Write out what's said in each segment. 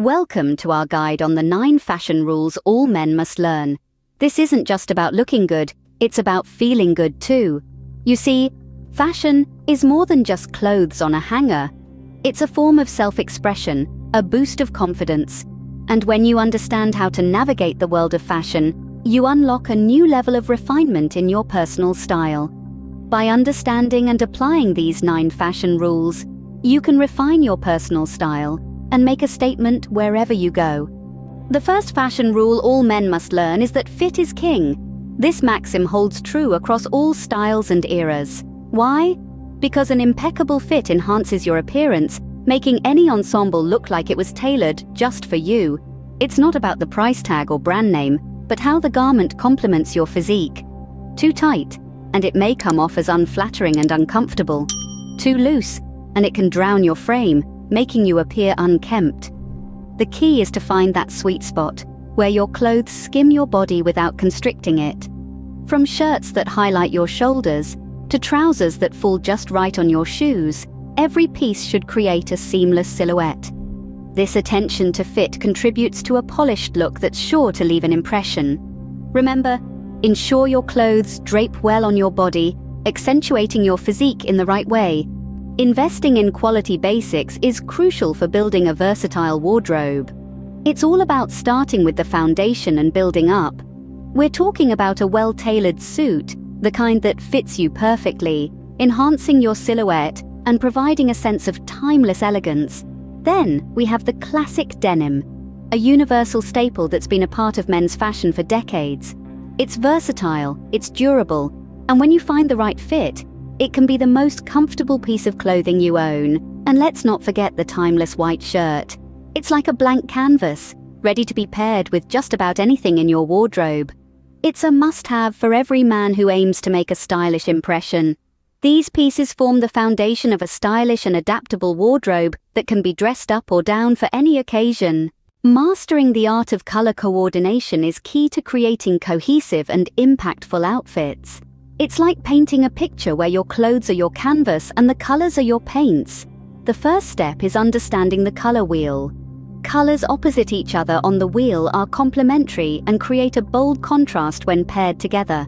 Welcome to our guide on the 9 fashion rules all men must learn. This isn't just about looking good, it's about feeling good too. You see, fashion is more than just clothes on a hanger. It's a form of self-expression, a boost of confidence. And when you understand how to navigate the world of fashion, you unlock a new level of refinement in your personal style. By understanding and applying these 9 fashion rules, you can refine your personal style and make a statement wherever you go. The first fashion rule all men must learn is that fit is king. This maxim holds true across all styles and eras. Why? Because an impeccable fit enhances your appearance, making any ensemble look like it was tailored just for you. It's not about the price tag or brand name, but how the garment complements your physique. Too tight, and it may come off as unflattering and uncomfortable. Too loose, and it can drown your frame, making you appear unkempt. The key is to find that sweet spot, where your clothes skim your body without constricting it. From shirts that highlight your shoulders, to trousers that fall just right on your shoes, every piece should create a seamless silhouette. This attention to fit contributes to a polished look that's sure to leave an impression. Remember, ensure your clothes drape well on your body, accentuating your physique in the right way. Investing in quality basics is crucial for building a versatile wardrobe. It's all about starting with the foundation and building up. We're talking about a well-tailored suit, the kind that fits you perfectly, enhancing your silhouette and providing a sense of timeless elegance. Then we have the classic denim, a universal staple that's been a part of men's fashion for decades. It's versatile, it's durable, and when you find the right fit, it can be the most comfortable piece of clothing you own. And let's not forget the timeless white shirt. It's like a blank canvas, ready to be paired with just about anything in your wardrobe. It's a must-have for every man who aims to make a stylish impression. These pieces form the foundation of a stylish and adaptable wardrobe that can be dressed up or down for any occasion. Mastering the art of color coordination is key to creating cohesive and impactful outfits. It's like painting a picture where your clothes are your canvas and the colors are your paints. The first step is understanding the color wheel. Colors opposite each other on the wheel are complementary and create a bold contrast when paired together.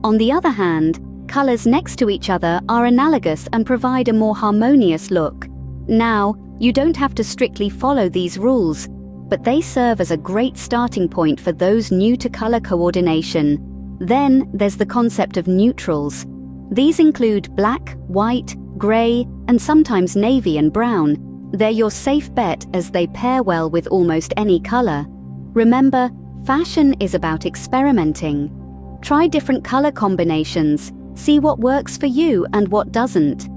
On the other hand, colors next to each other are analogous and provide a more harmonious look. Now, you don't have to strictly follow these rules, but they serve as a great starting point for those new to color coordination. Then there's the concept of neutrals. These include black, white, grey, and sometimes navy and brown. They're your safe bet as they pair well with almost any color. Remember, fashion is about experimenting. Try different color combinations, see what works for you and what doesn't.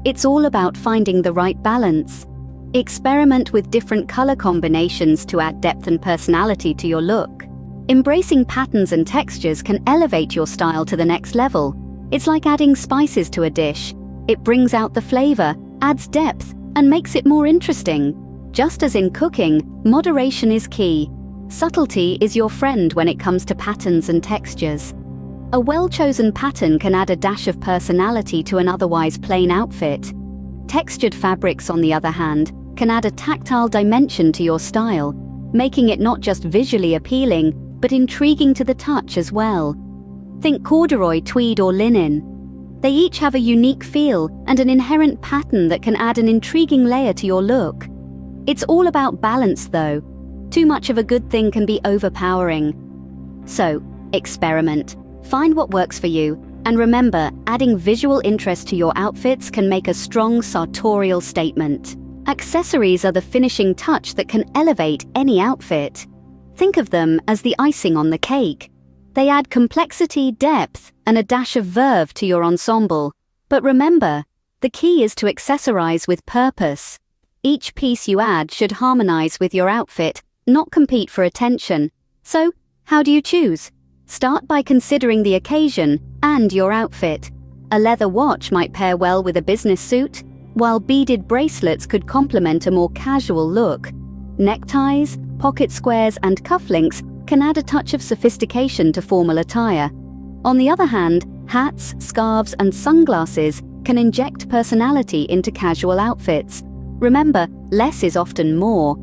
It's all about finding the right balance. Experiment with different color combinations to add depth and personality to your look. Embracing patterns and textures can elevate your style to the next level. It's like adding spices to a dish. It brings out the flavor, adds depth, and makes it more interesting. Just as in cooking, moderation is key. Subtlety is your friend when it comes to patterns and textures. A well-chosen pattern can add a dash of personality to an otherwise plain outfit. Textured fabrics, on the other hand, can add a tactile dimension to your style, making it not just visually appealing, but intriguing to the touch as well. Think corduroy, tweed, or linen. They each have a unique feel and an inherent pattern that can add an intriguing layer to your look. It's all about balance though. Too much of a good thing can be overpowering. So, experiment. Find what works for you, and remember, adding visual interest to your outfits can make a strong sartorial statement. Accessories are the finishing touch that can elevate any outfit. Think of them as the icing on the cake. They add complexity, depth, and a dash of verve to your ensemble. But remember, the key is to accessorize with purpose. Each piece you add should harmonize with your outfit, not compete for attention. So, how do you choose? Start by considering the occasion and your outfit. A leather watch might pair well with a business suit, while beaded bracelets could complement a more casual look. Neckties, pocket squares, and cufflinks can add a touch of sophistication to formal attire. On the other hand, hats, scarves, and sunglasses can inject personality into casual outfits. Remember, less is often more.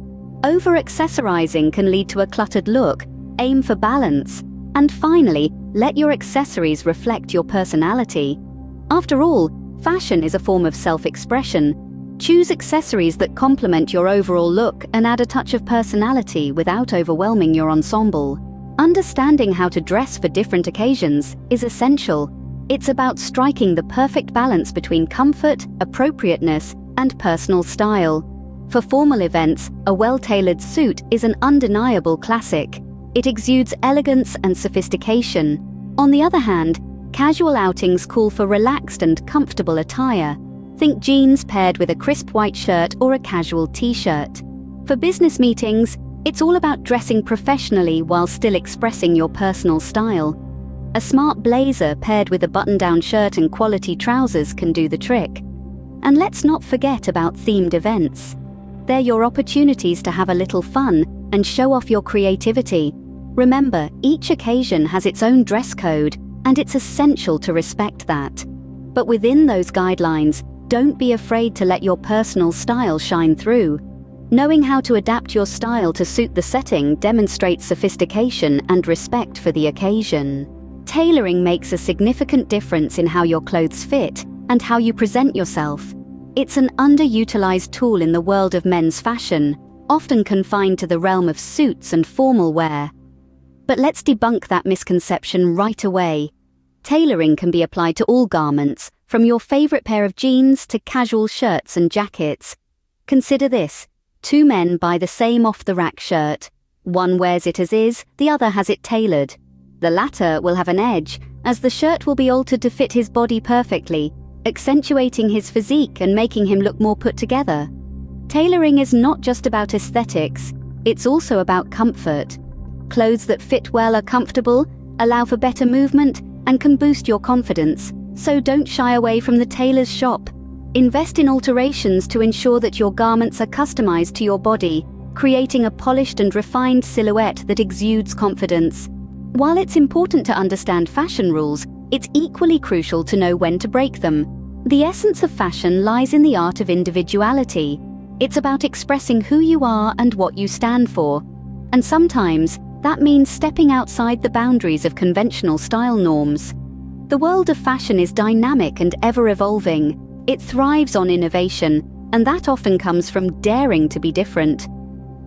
Over-accessorizing can lead to a cluttered look. Aim for balance. And finally, let your accessories reflect your personality. After all, fashion is a form of self-expression. Choose accessories that complement your overall look and add a touch of personality without overwhelming your ensemble. Understanding how to dress for different occasions is essential. It's about striking the perfect balance between comfort, appropriateness, and personal style. For formal events, a well-tailored suit is an undeniable classic. It exudes elegance and sophistication. On the other hand, casual outings call for relaxed and comfortable attire. Think jeans paired with a crisp white shirt or a casual t-shirt. For business meetings, it's all about dressing professionally while still expressing your personal style. A smart blazer paired with a button-down shirt and quality trousers can do the trick. And let's not forget about themed events. They're your opportunities to have a little fun and show off your creativity. Remember, each occasion has its own dress code, and it's essential to respect that. But within those guidelines, don't be afraid to let your personal style shine through. Knowing how to adapt your style to suit the setting demonstrates sophistication and respect for the occasion. Tailoring makes a significant difference in how your clothes fit and how you present yourself. It's an underutilized tool in the world of men's fashion, often confined to the realm of suits and formal wear. But let's debunk that misconception right away. Tailoring can be applied to all garments, from your favorite pair of jeans to casual shirts and jackets. Consider this. Two men buy the same off-the-rack shirt. One wears it as is, the other has it tailored. The latter will have an edge, as the shirt will be altered to fit his body perfectly, accentuating his physique and making him look more put together. Tailoring is not just about aesthetics, it's also about comfort. Clothes that fit well are comfortable, allow for better movement, and can boost your confidence, so don't shy away from the tailor's shop. Invest in alterations to ensure that your garments are customized to your body, creating a polished and refined silhouette that exudes confidence. While it's important to understand fashion rules, it's equally crucial to know when to break them. The essence of fashion lies in the art of individuality. It's about expressing who you are and what you stand for. And sometimes, that means stepping outside the boundaries of conventional style norms. The world of fashion is dynamic and ever-evolving. It thrives on innovation, and that often comes from daring to be different.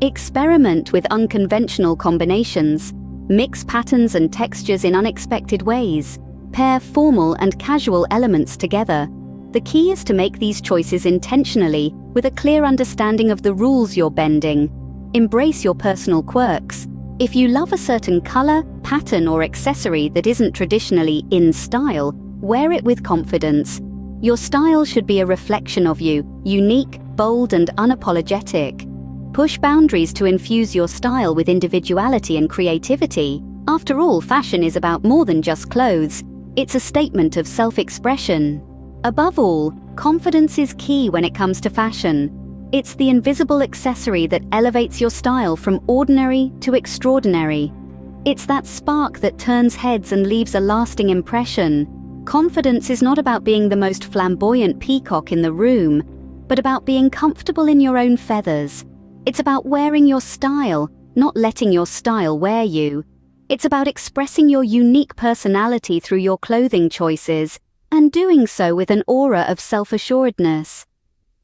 Experiment with unconventional combinations. Mix patterns and textures in unexpected ways. Pair formal and casual elements together. The key is to make these choices intentionally, with a clear understanding of the rules you're bending. Embrace your personal quirks. If you love a certain color, pattern, or accessory that isn't traditionally in style, wear it with confidence. Your style should be a reflection of you, unique, bold, and unapologetic. Push boundaries to infuse your style with individuality and creativity. After all, fashion is about more than just clothes. It's a statement of self-expression. Above all, confidence is key when it comes to fashion. It's the invisible accessory that elevates your style from ordinary to extraordinary. It's that spark that turns heads and leaves a lasting impression. Confidence is not about being the most flamboyant peacock in the room, but about being comfortable in your own feathers. It's about wearing your style, not letting your style wear you. It's about expressing your unique personality through your clothing choices, and doing so with an aura of self-assuredness.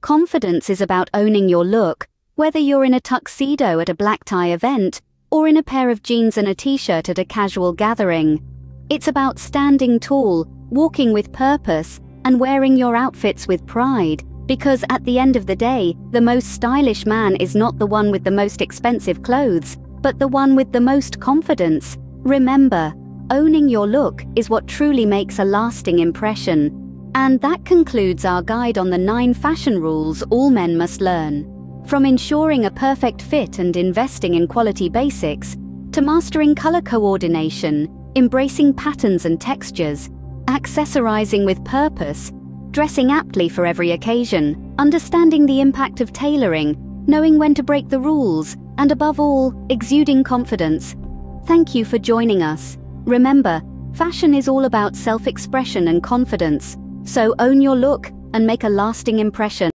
Confidence is about owning your look, whether you're in a tuxedo at a black tie event, or in a pair of jeans and a t-shirt at a casual gathering. It's about standing tall, walking with purpose, and wearing your outfits with pride. Because at the end of the day, the most stylish man is not the one with the most expensive clothes, but the one with the most confidence. Remember, owning your look is what truly makes a lasting impression. And that concludes our guide on the 9 fashion rules all men must learn. From ensuring a perfect fit and investing in quality basics, to mastering color coordination, embracing patterns and textures, accessorizing with purpose, dressing aptly for every occasion, understanding the impact of tailoring, knowing when to break the rules, and above all, exuding confidence. Thank you for joining us. Remember, fashion is all about self-expression and confidence, so own your look and make a lasting impression.